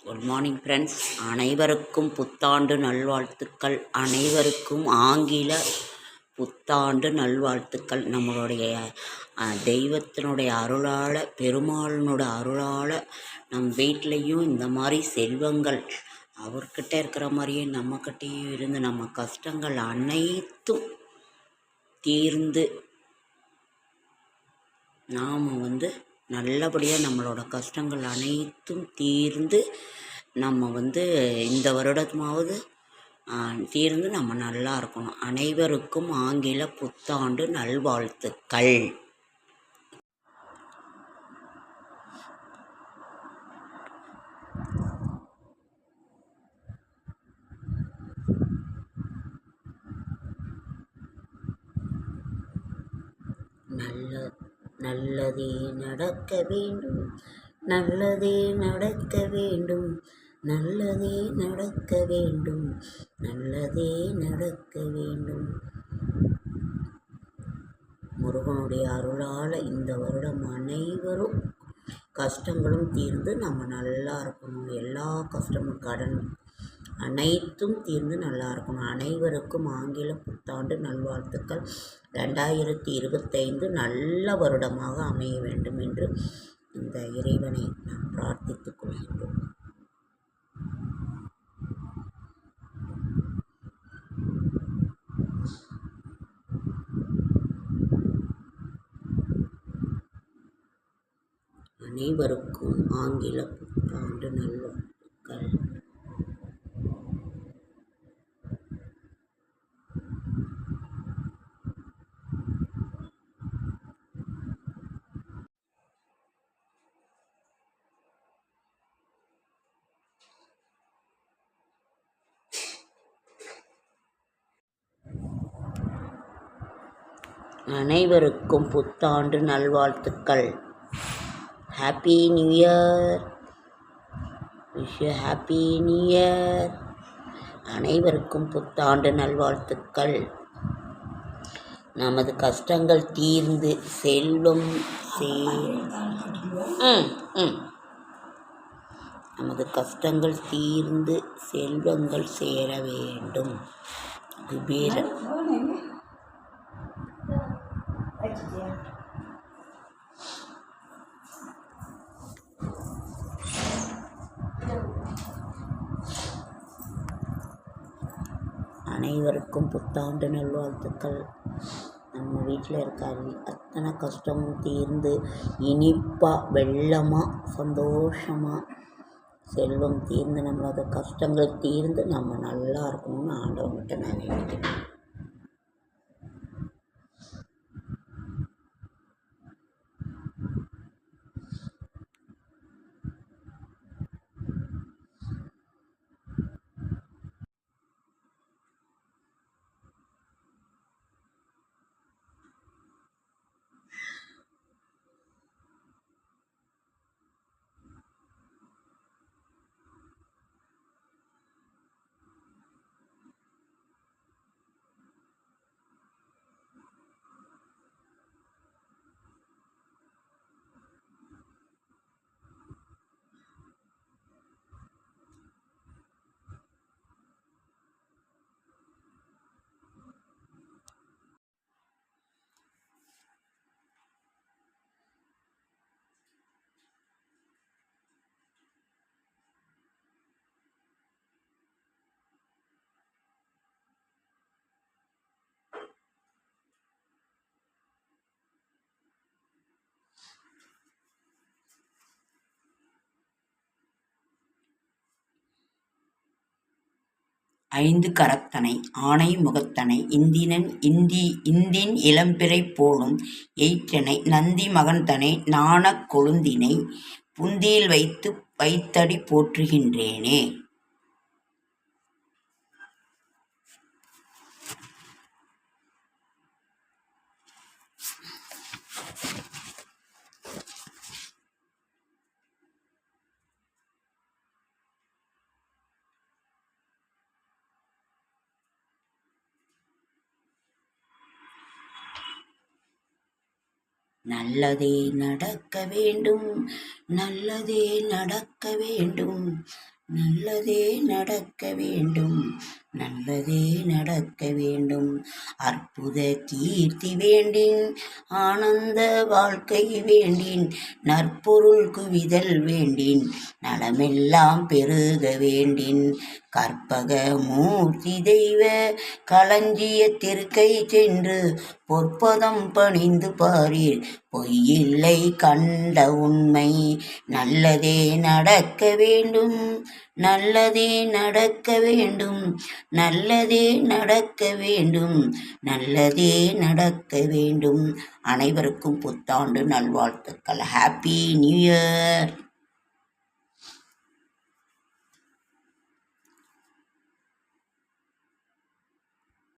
Good morning friends. அனைவருக்கும் புத்தாண்டு நல்வாழ்த்துக்கள். அனைவருக்கும் ஆங்கில புத்தாண்டு நல்வாழ்த்துக்கள். நம்மளுடைய தெய்வத்தினுடைய அருளால், பெருமாளினோட அருளால் நம் வீட்லேயும் இந்த மாதிரி செல்வங்கள் அவர்கிட்ட இருக்கிற மாதிரியே நம்மக்கிட்டேயும் இருந்து நம்ம கஷ்டங்கள் அனைத்தும் தீர்ந்து நாம் நல்லபடியாக நம்மளோட கஷ்டங்கள் அனைத்தும் தீர்ந்து நம்ம இந்த வருடமாவது தீர்ந்து நம்ம நல்லா இருக்கணும். அனைவருக்கும் ஆங்கில புத்தாண்டு நல்வாழ்த்துக்கள். நல்லதே நடக்க வேண்டும், நல்லதே நடக்க வேண்டும், நல்லதே நடக்க வேண்டும், நல்லதே நடக்க வேண்டும். முருகனுடைய அருளால் இந்த வருடம் அனைவரும் கஷ்டங்களும் தீர்ந்து நம்ம நல்லா இருக்கணும். எல்லா கஷ்டமும் கடன் அனைத்தும் தீர்ந்து நல்லா இருக்கணும். அனைவருக்கும் ஆங்கில புத்தாண்டு நல்வாழ்த்துக்கள். 2025 நல்ல வருடமாக அமைய வேண்டும் என்று இந்த இறைவனை நாம் பிரார்த்தித்துக் கொள்கின்றோம். அனைவருக்கும் ஆங்கில புத்தாண்டு நல்வாழ்த்துக்கள். அனைவருக்கும் புத்தாண்டு நல்வாழ்த்துக்கள். Happy new year. Wish you happy new year. அனைவருக்கும் புத்தாண்டு நல்வாழ்த்துக்கள். நமது கஷ்டங்கள் தீர்ந்து செல்வம் நமது கஷ்டங்கள் தீர்ந்து செல்வங்கள் சேர வேண்டும். குபேரன் அனைவருக்கும் புத்தாண்டு நல்வாழ்த்துக்கள். நம்ம வீட்டில் இருக்க அத்தனை கஷ்டமும் தீர்ந்து இனிப்பாக வெள்ளமாக சந்தோஷமாக செல்வம் தீர்ந்து நம்மளோட கஷ்டங்கள் தீர்ந்து நம்ம நல்லா இருக்கணும்னு ஆண்டவன்கிட்ட நான் நினைக்கிறேன். ஐந்து கரத்தனை ஆனை முகத்தனை இந்தின் இளம்பிறை போலும் எயிற்றனை நந்தி மகன்தனை நாணக் கொழுந்தினை புந்தியில் வைத்தடி போற்றுகின்றேனே. நல்லதே நடக்க வேண்டும், நல்லதே நடக்க வேண்டும், நல்லதே நடக்க வேண்டும், நல்லதே நடக்க வேண்டும். அற்புத கீர்த்தி வேண்டின், ஆனந்த வாழ்க்கை வேண்டின், நற்பொருள் குவிதல் வேண்டின், நலமெல்லாம் பெருக வேண்டின். கற்பக மூர்த்தி தெய்வ களஞ்சியத்திற்கை சென்று பொற்பதம் பணிந்து பாரீர், பொய்யில்லை கண்ட உண்மை. நல்லதே நடக்க வேண்டும், நல்லதே நடக்க வேண்டும், நல்லதே நடக்க வேண்டும், நல்லதே நடக்க வேண்டும். அனைவருக்கும் புத்தாண்டு நல்வாழ்த்துக்கள். Happy new year.